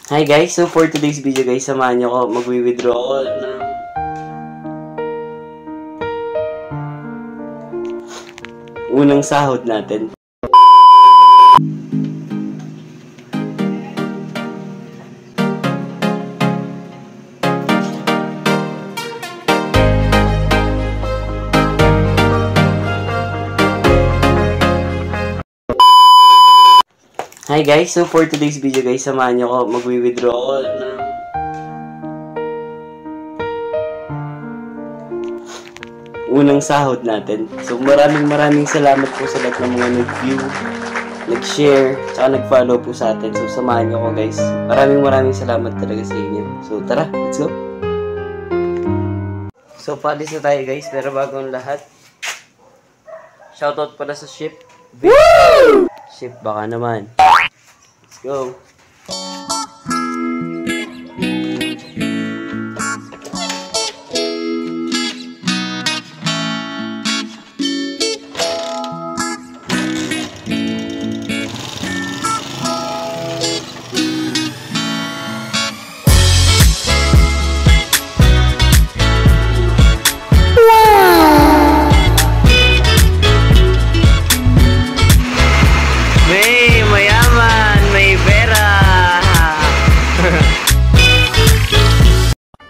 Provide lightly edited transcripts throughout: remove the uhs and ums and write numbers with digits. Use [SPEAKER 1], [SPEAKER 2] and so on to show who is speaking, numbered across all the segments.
[SPEAKER 1] Hi guys, so for today's video guys, samahan niyo ko, magwi-withdraw ako ng unang sahod natin. Hi guys, so for today's video guys, samahan niyo ko, magwi-withdraw ako ng unang sahod natin. So maraming salamat po sa lahat ng mga nag-view, nag-share, tsaka nag-follow po sa atin. So samahan niyo ko guys. Maraming salamat talaga sa inyo. So tara, let's go! So paalis na tayo guys, pero bago ang lahat, shoutout pala sa ship. Woo! Ship baka naman. Let's go.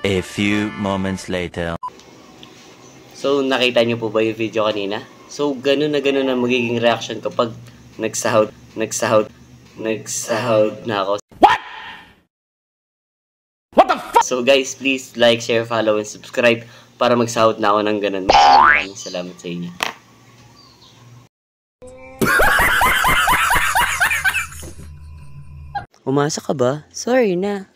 [SPEAKER 2] A few moments later.
[SPEAKER 1] So, nakita niyo po ba yung video kanina? So, ganun na magiging reaction kapag nagsahod na ako. What? What the fuck? So, guys, please like, share, follow, and subscribe para magsahod na ako ng ganun. Maraming salamat sa inyo. Umasa ka ba? Sorry na.